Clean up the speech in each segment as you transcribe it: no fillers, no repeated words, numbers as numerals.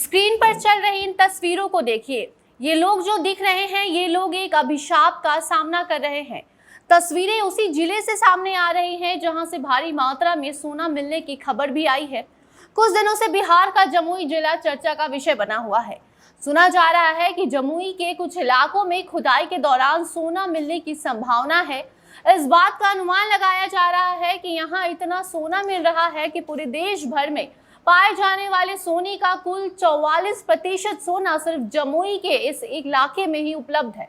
Screen पर चल रही इन तस्वीरों को देखिए। ये लोग जो दिख रहे हैं, ये लोग एक अभिशाप का सामना कर रहे हैं। तस्वीरें उसी जिले से सामने आ रही हैं जहां से भारी मात्रा में सोना मिलने की खबर भी आई है। कुछ दिनों से बिहार का जमुई जिला चर्चा का विषय बना हुआ है। सुना जा रहा है कि जमुई के कुछ इलाकों में खुदाई के दौरान सोना मिलने की संभावना है। इस बात का अनुमान लगाया जा रहा है कि यहाँ इतना सोना मिल रहा है कि पूरे देश भर में पाए जाने वाले सोने का कुल 44% सोना सिर्फ जमुई के इस इलाके में ही उपलब्ध है,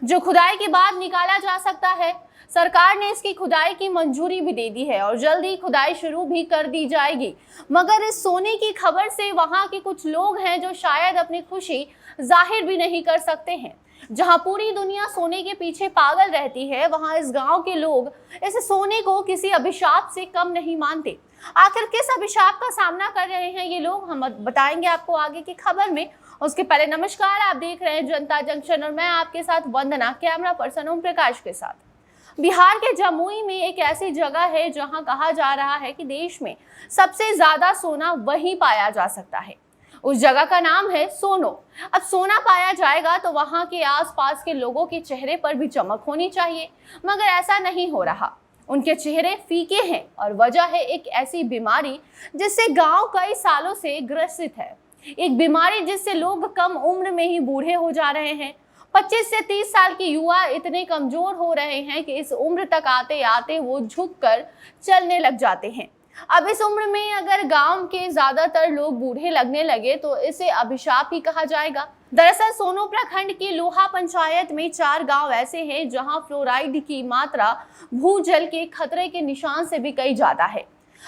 जो खुदाई के बाद निकाला जा सकता है। सरकार ने इसकी खुदाई की मंजूरी भी दे दी है और जल्द ही खुदाई शुरू भी कर दी जाएगी। मगर इस सोने की खबर से वहां के कुछ लोग हैं जो शायद अपनी खुशी जाहिर भी नहीं कर सकते हैं। जहां पूरी दुनिया सोने के पीछे पागल रहती है, वहां इस गांव के लोग इस सोने को किसी अभिशाप से कम नहीं मानते। आखिर किस अभिशाप का सामना कर रहे हैं ये लोग, हम बताएंगे आपको आगे की खबर में। उसके पहले नमस्कार, आप देख रहे हैं जनता जंक्शन और मैं आपके साथ वंदना, कैमरा पर्सन ओम प्रकाश के साथ। बिहार के जमुई में एक ऐसी जगह है जहां कहा जा रहा है कि देश में सबसे ज्यादा सोना वहीं पाया जा सकता है। उस जगह का नाम है सोनो। अब सोना पाया जाएगा तो वहां के आसपास के लोगों के चेहरे पर भी चमक होनी चाहिए, मगर ऐसा नहीं हो रहा। उनके चेहरे फीके हैं और वजह है एक ऐसी बीमारी जिससे गांव कई सालों से ग्रसित है। एक बीमारी जिससे लोग कम उम्र में ही बूढ़े हो जा रहे हैं। 25 से 30 साल के युवा इतने कमजोर हो रहे हैं कि इस उम्र तक आते आते वो झुककर चलने लग जाते हैं। अब इस उम्र में अगर गांव के ज्यादातर लोग बूढ़े लगने लगे तो इसे अभिशाप ही कहा जाएगा। दरअसल सोनो प्रखंड की लोहा पंचायत में 4 गांव ऐसे हैं जहां फ्लोराइड की मात्रा भूजल के खतरे के निशान से भी कई ज्यादा है।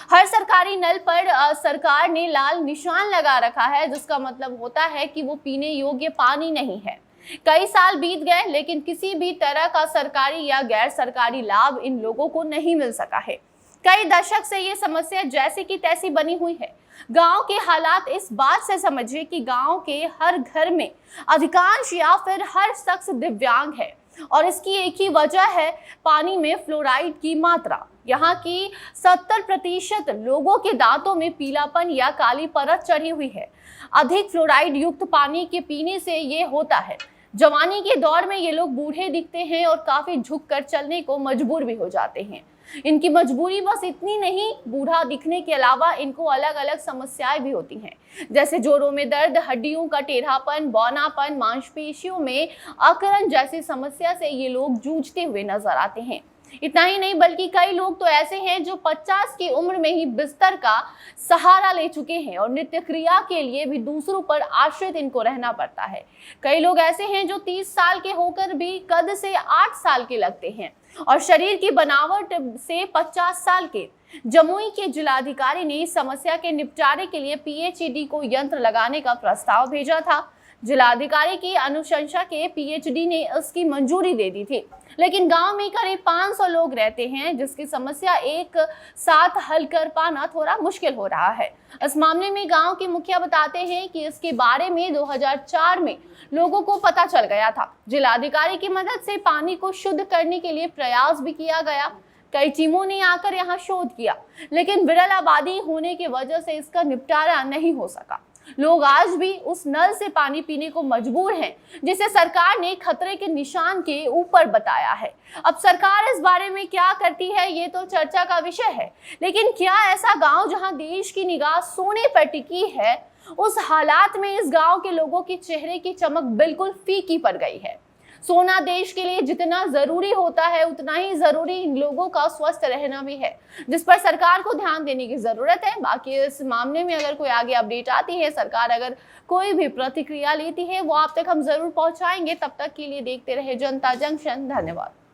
हर सरकारी नल पर सरकार ने लाल निशान लगा रखा है, जिसका मतलब होता है कि वो पीने योग्य पानी नहीं है। कई साल बीत गए लेकिन किसी भी तरह का सरकारी या गैर सरकारी लाभ इन लोगों को नहीं मिल सका है। कई दशक से ये समस्या जैसी की तैसी बनी हुई है। गांव के हालात इस बात से समझिए कि गांव के हर घर में अधिकांश या फिर हर शख्स दिव्यांग है और इसकी एक ही वजह है पानी में फ्लोराइड की मात्रा। यहाँ की 70% लोगों के दांतों में पीलापन या काली परत चढ़ी हुई है। अधिक फ्लोराइड युक्त पानी के पीने से ये होता है। जवानी के दौर में ये लोग बूढ़े दिखते हैं और काफी झुककर चलने को मजबूर भी हो जाते हैं। इनकी मजबूरी बस इतनी नहीं, बूढ़ा दिखने के अलावा इनको अलग अलग समस्याएं भी होती हैं, जैसे जोड़ों में दर्द, हड्डियों का टेढ़ापन, बौनापन, मांसपेशियों में अकड़न जैसी समस्या से ये लोग जूझते हुए नजर आते हैं। इतना ही नहीं बल्कि कई लोग तो ऐसे हैं जो 50 की उम्र में ही बिस्तर का सहारा ले चुके हैं और नित्य क्रिया के लिए भी दूसरों पर आश्रित इनको रहना पड़ता है। कई लोग ऐसे हैं जो 30 साल के होकर भी कद से 8 साल के लगते हैं और शरीर की बनावट से 50 साल के। जमुई के जिलाधिकारी ने इस समस्या के निपटारे के लिए पीएचडी को यंत्र लगाने का प्रस्ताव भेजा था। जिलाधिकारी की अनुशंसा के पीएचडी ने इसकी मंजूरी दे दी थी, लेकिन गांव में करीब 500 लोग रहते हैं जिसकी समस्या एक साथ हल कर पाना थोड़ा मुश्किल हो रहा है। इस मामले में गांव के मुखिया बताते हैं कि इसके बारे में 2004 में लोगों को पता चल गया था। जिलाधिकारी की मदद से पानी को शुद्ध करने के लिए प्रयास भी किया गया। कई टीमों ने आकर यहाँ शोध किया, लेकिन विरल आबादी होने की वजह से इसका निपटारा नहीं हो सका। लोग आज भी उस नल से पानी पीने को मजबूर हैं, जिसे सरकार ने खतरे के निशान के ऊपर बताया है। अब सरकार इस बारे में क्या करती है ये तो चर्चा का विषय है, लेकिन क्या ऐसा गांव जहां देश की निगाह सोने पर टिकी है, उस हालात में इस गांव के लोगों के चेहरे की चमक बिल्कुल फीकी पड़ गई है। सोना देश के लिए जितना जरूरी होता है उतना ही जरूरी इन लोगों का स्वस्थ रहना भी है, जिस पर सरकार को ध्यान देने की जरूरत है। बाकी इस मामले में अगर कोई आगे अपडेट आती है, सरकार अगर कोई भी प्रतिक्रिया लेती है, वो आप तक हम जरूर पहुंचाएंगे। तब तक के लिए देखते रहे जनता जंक्शन। धन्यवाद।